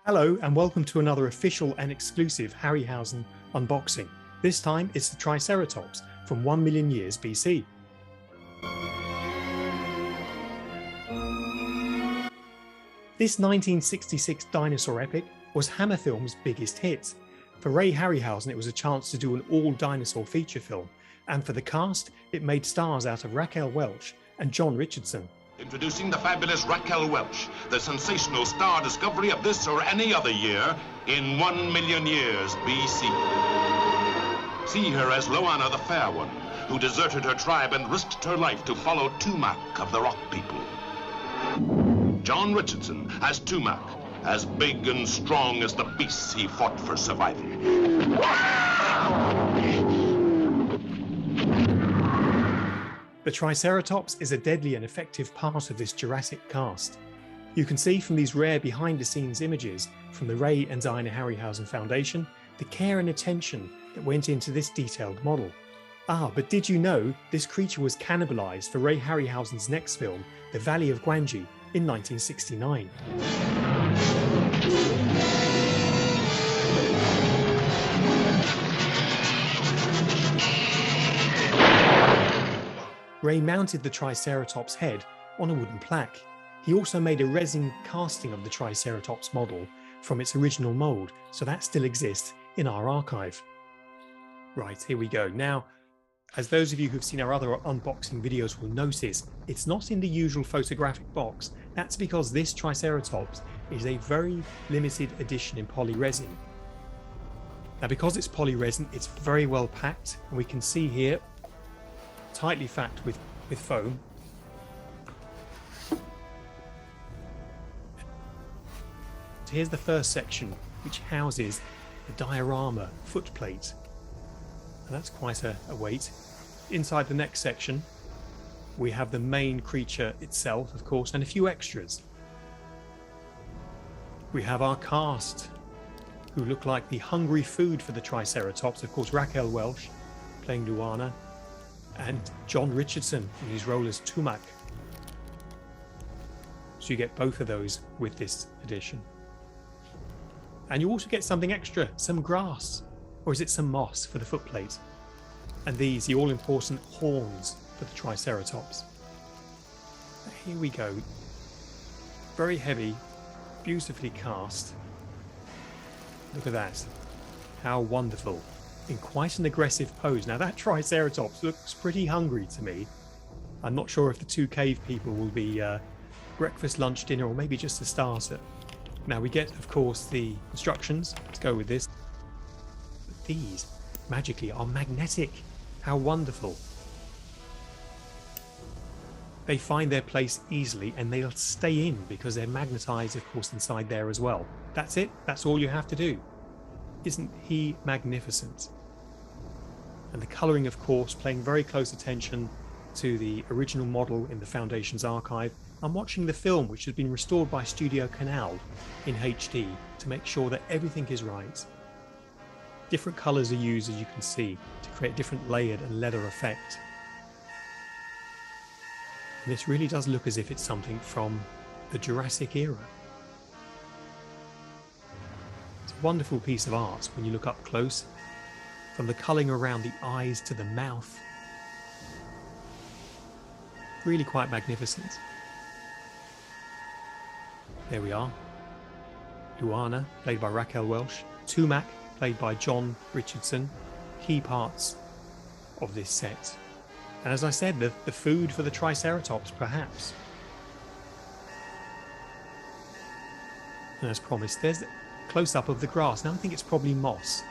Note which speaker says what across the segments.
Speaker 1: Hello and welcome to another official and exclusive Harryhausen unboxing. This time it's the Triceratops from 1 million years BC. This 1966 dinosaur epic was Hammer Film's biggest hit. For Ray Harryhausen it was a chance to do an all-dinosaur feature film, and for the cast it made stars out of Raquel Welch and John Richardson.
Speaker 2: Introducing the fabulous Raquel Welch, the sensational star discovery of this or any other year in 1 million years BC. See her as Loana the Fair One, who deserted her tribe and risked her life to follow Tumac of the Rock People. John Richardson as Tumac, as big and strong as the beasts he fought for survival.
Speaker 1: The Triceratops is a deadly and effective part of this Jurassic cast. You can see from these rare behind-the-scenes images from the Ray and Diana Harryhausen Foundation the care and attention that went into this detailed model. But did you know this creature was cannibalized for Ray Harryhausen's next film, The Valley of Gwangi, in 1969. Ray mounted the Triceratops head on a wooden plaque. He also made a resin casting of the Triceratops model from its original mould, so that still exists in our archive. Right, here we go. Now, as those of you who've seen our other unboxing videos will notice, it's not in the usual photographic box. That's because this Triceratops is a very limited edition in polyresin. Now, because it's polyresin, it's very well packed, and we can see here tightly packed with foam. So here's the first section, which houses the diorama footplate, and that's quite a weight. Inside the next section we have the main creature itself, of course, and a few extras. We have our cast, who look like the hungry food for the Triceratops, of course Raquel Welch playing Luana, and John Richardson in his role as Tumac. So you get both of those with this edition. And you also get something extra, some grass, or is it some moss for the footplate? And these, the all-important horns for the Triceratops. Here we go. Very heavy, beautifully cast. Look at that. How wonderful. In quite an aggressive pose. Now that Triceratops looks pretty hungry to me. I'm not sure if the two cave people will be breakfast, lunch, dinner, or maybe just a starter. Now we get, of course, the instructions to go with this. But these, magically, are magnetic. How wonderful. They find their place easily and they'll stay in because they're magnetized, of course, inside there as well. That's it. That's all you have to do. Isn't he magnificent? And the colouring, of course, paying very close attention to the original model in the Foundation's archive. I'm watching the film, which has been restored by Studio Canal in HD to make sure that everything is right. Different colours are used, as you can see, to create different layered and leather effect. And this really does look as if it's something from the Jurassic era. It's a wonderful piece of art when you look up close. From the colouring around the eyes to the mouth. Really quite magnificent. There we are. Luana, played by Raquel Welch. Tumac, played by John Richardson. Key parts of this set. And as I said, the food for the Triceratops, perhaps. And as promised, there's a close-up of the grass. Now I think it's probably moss.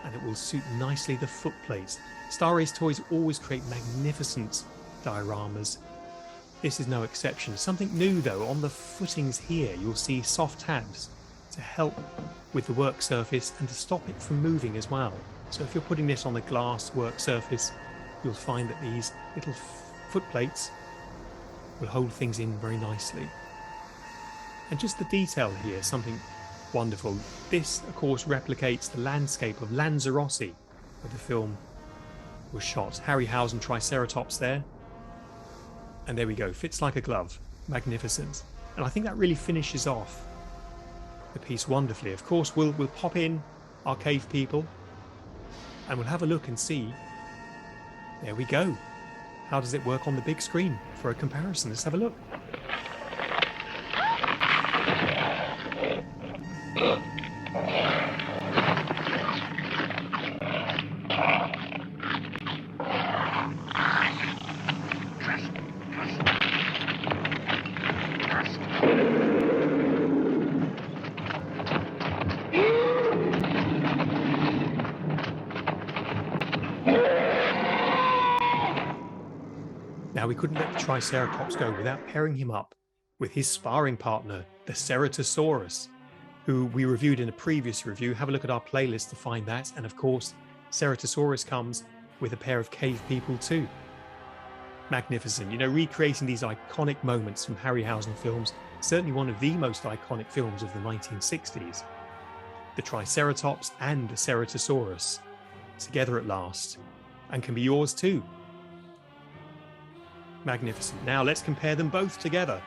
Speaker 1: And it will suit nicely the footplate. Star Race Toys always create magnificent dioramas. This is no exception. Something new though, on the footings here you'll see soft tabs to help with the work surface and to stop it from moving as well. So if you're putting this on the glass work surface, you'll find that these little footplates will hold things in very nicely. And just the detail here, something wonderful. This, of course, replicates the landscape of Lanzarote, where the film was shot. Harryhausen Triceratops there. And there we go, fits like a glove. Magnificent. And I think that really finishes off the piece wonderfully. Of course, we'll pop in our cave people and we'll have a look and see. There we go. How does it work on the big screen for a comparison? Let's have a look. Now, we couldn't let the Triceratops go without pairing him up with his sparring partner, the Ceratosaurus, who we reviewed in a previous review. Have a look at our playlist to find that. And of course, Ceratosaurus comes with a pair of cave people too. Magnificent. You know, recreating these iconic moments from Harryhausen films, certainly one of the most iconic films of the 1960s. The Triceratops and the Ceratosaurus together at last, and can be yours too. Magnificent. Now let's compare them both together.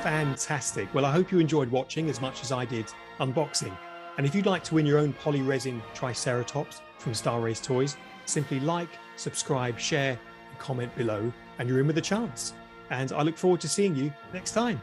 Speaker 1: Fantastic. Well, I hope you enjoyed watching as much as I did unboxing. And if you'd like to win your own polyresin Triceratops from Star Race Toys, simply like, subscribe, share, and comment below, and you're in with a chance. And I look forward to seeing you next time.